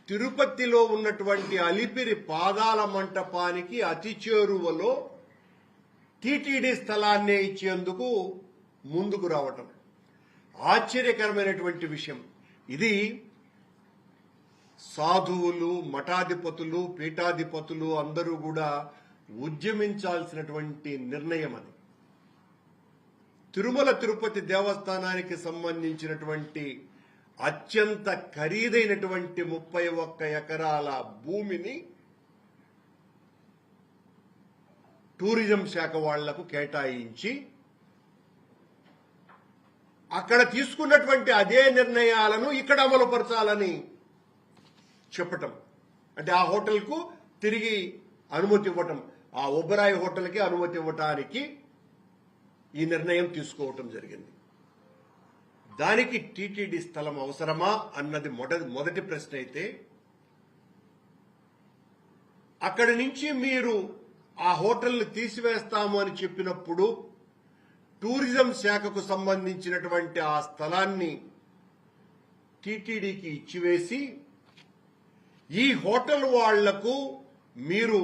తిరుపతిలో ఉన్నటువంటి అలిపిరి పాదాల మంటపానికి అతి చేరువలో టీటీడీ స్థలాన్నే ఇచ్చేందుకు ముందుకు రావటం ఆశ్చర్యకరమైనటువంటి విషయం. ఇది సాధువులు, మఠాధిపతులు, పీఠాధిపతులు అందరూ కూడా ఉద్యమించాల్సినటువంటి నిర్ణయం. అది తిరుమల తిరుపతి దేవస్థానానికి సంబంధించినటువంటి అత్యంత ఖరీదైనటువంటి 31 ఎకరాల భూమిని టూరిజం శాఖ వాళ్లకు కేటాయించి అక్కడ తీసుకున్నటువంటి అదే నిర్ణయాలను ఇక్కడ అమలుపరచాలని చెప్పటం. అంటే ఆ హోటల్కు తిరిగి అనుమతి ఇవ్వటం, ఆ ఒబరాయ్ హోటల్కి అనుమతి ఇవ్వటానికి ఈ నిర్ణయం తీసుకోవటం జరిగింది. దానికి టీటీడీ స్థలం అవసరమా అన్నది మొదటి ప్రశ్న అయితే, అక్కడి నుంచి మీరు ఆ హోటల్ని తీసివేస్తాము అని చెప్పినప్పుడు టూరిజం శాఖకు సంబంధించినటువంటి ఆ స్థలాన్ని టీటీడీకి ఇచ్చివేసి ఈ హోటల్ వాళ్లకు మీరు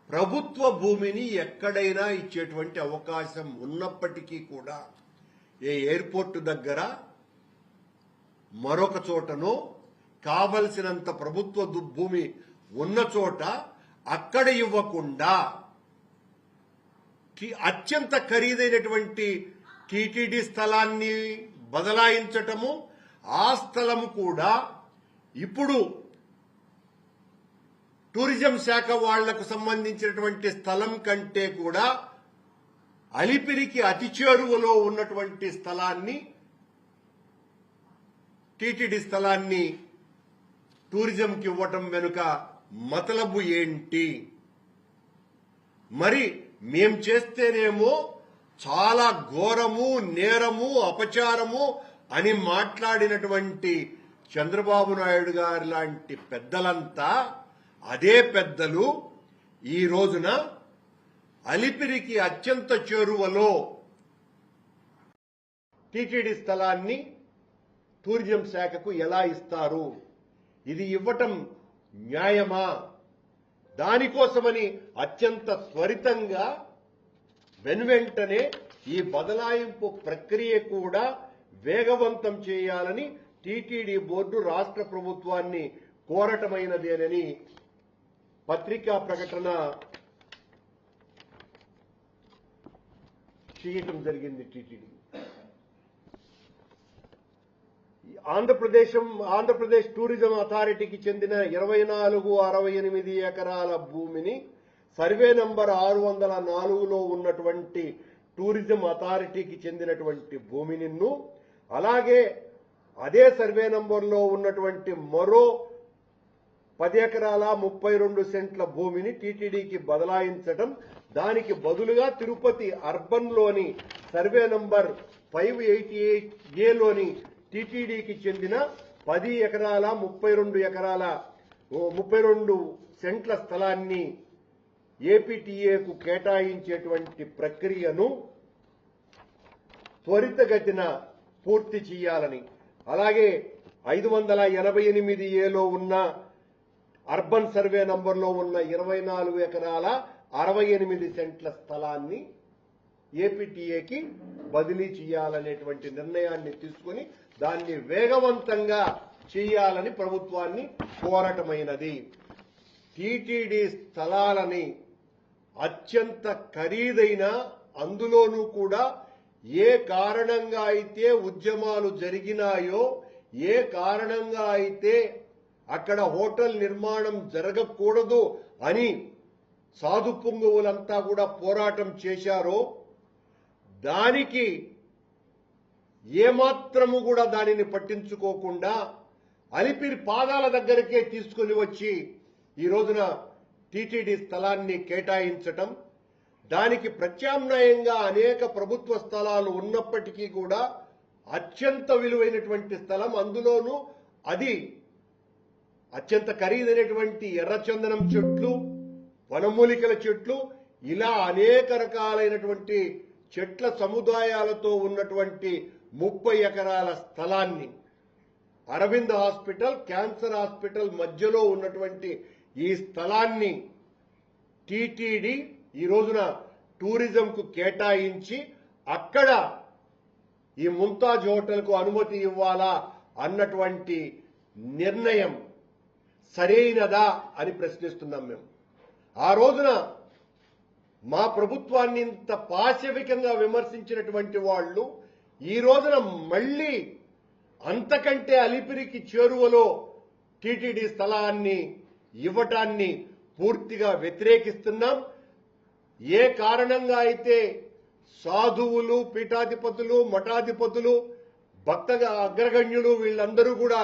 ప్రభుత్వ భూమిని ఎక్కడైనా ఇచ్చేటువంటి అవకాశం ఉన్నప్పటికీ కూడా ఏ ఎయిర్పోర్టు దగ్గర మరొక చోటనో కావలసినంత ప్రభుత్వ భూమి ఉన్న చోట అక్కడ ఇవ్వకుండా అత్యంత ఖరీదైనటువంటి టీటీడీ స్థలాన్ని బదలాయించటము, ఆ స్థలము కూడా ఇప్పుడు టూరిజం శాఖ వాళ్లకు సంబంధించినటువంటి స్థలం కంటే కూడా అలిపిరికి అతి చేరువలో ఉన్నటువంటి స్థలాన్ని, టీటీడీ స్థలాన్ని టూరిజంకి ఇవ్వటం వెనుక మతలబు ఏంటి? మరి మేం చేస్తేనేమో చాలా ఘోరము, నేరము, అపచారము అని మాట్లాడినటువంటి చంద్రబాబు నాయుడు గారు లాంటి పెద్దలంతా, అదే పెద్దలు ఈ రోజున అలిపిరికి అత్యంత చేరువలో టీటీడీ స్థలాన్ని టూరిజం శాఖకు ఎలా ఇస్తారు? ఇది ఇవ్వటం న్యాయమా? దానికోసమని అత్యంత త్వరితంగా వెనువెంటనే ఈ బదలాయింపు ప్రక్రియ కూడా వేగవంతం చేయాలని టీటీడీ బోర్డు రాష్ట్ర ప్రభుత్వాన్ని కోరటమైనదేనని పత్రికా ప్రకటన చేయటం జరిగింది. టీటీడీ ఆంధ్రప్రదేశ్ టూరిజం అథారిటీకి చెందిన 2468 ఎకరాల భూమిని సర్వే నంబర్ 604లో ఉన్నటువంటి టూరిజం అథారిటీకి చెందినటువంటి భూమిని, అలాగే అదే సర్వే నంబర్లో ఉన్నటువంటి మరో 10 ఎకరాల 32 సెంట్ల భూమిని టీటీడీకి బదలాయించడం, దానికి బదులుగా తిరుపతి అర్బన్లోని సర్వే నంబర్ 588ఏలోని టీటీడీకి చెందిన 10 ఎకరాల 32 సెంట్ల స్థలాన్ని ఏపీటీఏకు కేటాయించేటువంటి ప్రక్రియను త్వరితగతిన పూర్తి చేయాలని, అలాగే 588ఏలో ఉన్న అర్బన్ సర్వే నంబర్లో ఉన్న 24 ఎకరాల 68 సెంట్ల స్థలాన్ని ఏపీటీఏకి బదిలీ చేయాలనేటువంటి నిర్ణయాన్ని తీసుకుని దాన్ని వేగవంతంగా చేయాలని ప్రభుత్వాన్ని కోరటమైనది. టీటీడీ స్థలాలని అత్యంత ఖరీదైన, అందులోనూ కూడా ఏ కారణంగా అయితే ఉద్యమాలు జరిగినాయో, ఏ కారణంగా అయితే అక్కడ హోటల్ నిర్మాణం జరగకూడదు అని సాధు పుంగవులంతా కూడా పోరాటం చేశారో, దానికి ఏమాత్రము కూడా దానిని పట్టించుకోకుండా అలిపిరి పాదాల దగ్గరకే తీసుకుని వచ్చి ఈ రోజున టీటీడీ స్థలాన్ని కేటాయించటం, దానికి ప్రత్యామ్నాయంగా అనేక ప్రభుత్వ స్థలాలు ఉన్నప్పటికీ కూడా అత్యంత విలువైనటువంటి స్థలం, అందులోనూ అది అత్యంత ఖరీదైనటువంటి ఎర్రచందనం చెట్లు, వనమూలికల చెట్లు, ఇలా అనేక రకాలైనటువంటి చెట్ల సముదాయాలతో ఉన్నటువంటి 30 ఎకరాల స్థలాన్ని అరవింద్ హాస్పిటల్, క్యాన్సర్ హాస్పిటల్ మధ్యలో ఉన్నటువంటి ఈ స్థలాన్ని టీటీడీ ఈ రోజున టూరిజంకు కేటాయించి అక్కడ ఈ ముంతాజ్ హోటల్కు అనుమతి ఇవ్వాలా అన్నటువంటి నిర్ణయం సరైనదా అని ప్రశ్నిస్తున్నాం మేము. ఆ రోజున మా ప్రభుత్వాన్ని ఇంత పాశవికంగా విమర్శించినటువంటి వాళ్ళు ఈ రోజున మళ్లీ అంతకంటే అలిపిరికి చేరువలో టీటీడీ స్థలాన్ని ఇవ్వటాన్ని పూర్తిగా వ్యతిరేకిస్తున్నాం. ఏ కారణంగా అయితే సాధువులు, పీఠాధిపతులు, మఠాధిపతులు, భక్త అగ్రగణ్యులు వీళ్ళందరూ కూడా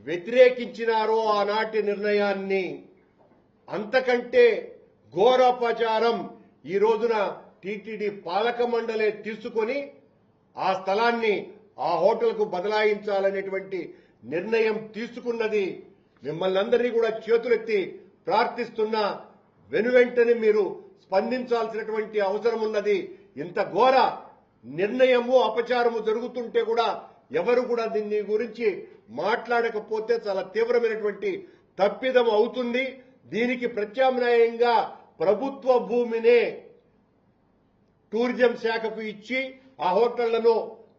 వ్యతిరేకించినారో ఆనాటి నిర్ణయాన్ని, అంతకంటే ఘోరాపచారం ఈ రోజున టీటీడీ పాలక మండలే తీసుకొని ఆ స్థలాన్ని ఆ హోటల్కు బదలాయించాలనేటువంటి నిర్ణయం తీసుకున్నది. మిమ్మల్ని అందరినీ కూడా చేతులెత్తి ప్రార్థిస్తున్నా, వెనువెంటనే మీరు స్పందించాల్సినటువంటి అవసరం ఉన్నది. ఇంత ఘోర నిర్ణయము, అపచారము జరుగుతుంటే కూడా ఎవరు కూడా దీన్ని గురించి మాట్లాడకపోతే చాలా తీవ్రమైనటువంటి తప్పిదం అవుతుంది. దీనికి ప్రత్యామ్నాయంగా ప్రభుత్వ భూమినే టూరిజం శాఖకు ఇచ్చి ఆ హోటళ్లను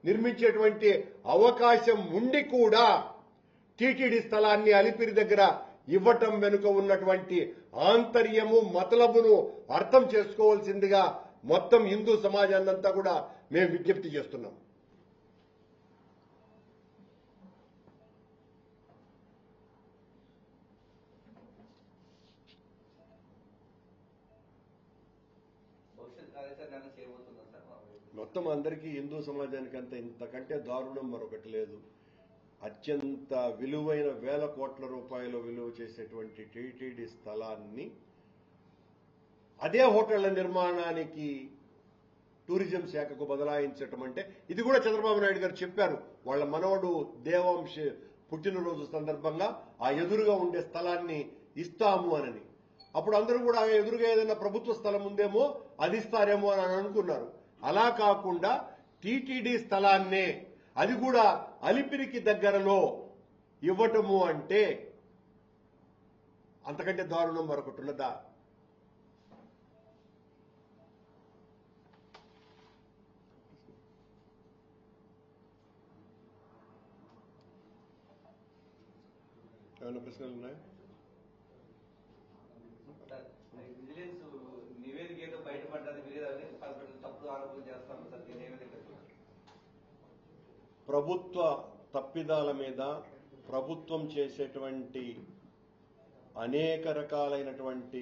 నిర్మించేటువంటి అవకాశం ఉండి కూడా టీటీడీ స్థలాన్ని అలిపిరి దగ్గర ఇవ్వటం వెనుక ఉన్నటువంటి ఆంతర్యము, మతలబును అర్థం చేసుకోవాల్సిందిగా మొత్తం హిందూ సమాజాన్నంతా కూడా మేము విజ్ఞప్తి చేస్తున్నాం. మొత్తం అందరికీ హిందూ సమాజానికి అంత ఇంతకంటే దారుణం మరొకటి లేదు. అత్యంత విలువైన వేల కోట్ల రూపాయలు విలువ చేసేటువంటి టీటీడీ స్థలాన్ని అదే హోటళ్ల నిర్మాణానికి టూరిజం శాఖకు బదలాయించటం అంటే, ఇది కూడా చంద్రబాబు నాయుడు గారు చెప్పారు. వాళ్ళ మనవడు దేవాంశ పుట్టినరోజు సందర్భంగా ఆ ఎదురుగా ఉండే స్థలాన్ని ఇస్తాము అని. అప్పుడు అందరూ కూడా ఎదురుగా ఏదైనా ప్రభుత్వ స్థలం ఉందేమో అది ఇస్తారేమో అని అనుకున్నారు. అలా కాకుండా టీటీడీ స్థలాన్నే, అది కూడా అలిపిరికి దగ్గరలో ఇవ్వటము అంటే అంతకంటే దారుణం మరొకటి ఉన్నదా? ఏమైనా ప్రశ్నలు ఉన్నాయా? నివేదిక ఏదో బయటపడ్డది, తప్పుడు ఆరోపణలు చేస్తాం సార్. ప్రభుత్వ తప్పిదాల మీద, ప్రభుత్వం చేసేటువంటి అనేక రకాలైనటువంటి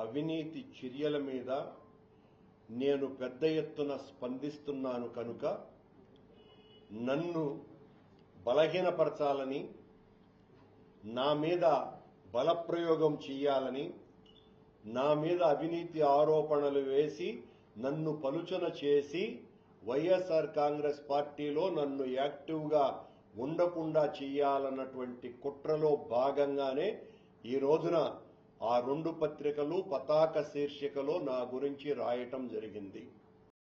అవినీతి చర్యల మీద నేను పెద్ద ఎత్తున స్పందిస్తున్నాను కనుక నన్ను బలహీనపరచాలని, నా మీద బలప్రయోగం చేయాలని, నా మీద అవినీతి ఆరోపణలు వేసి నన్ను పలుచన చేసి వైఎస్ఆర్ కాంగ్రెస్ పార్టీలో నన్ను యాక్టివ్గా ఉండకుండా చేయాలన్నటువంటి కుట్రలో భాగంగానే ఈ రోజున ఆ 2 పత్రికలు పతాక శీర్షికలో నా గురించి రాయటం జరిగింది.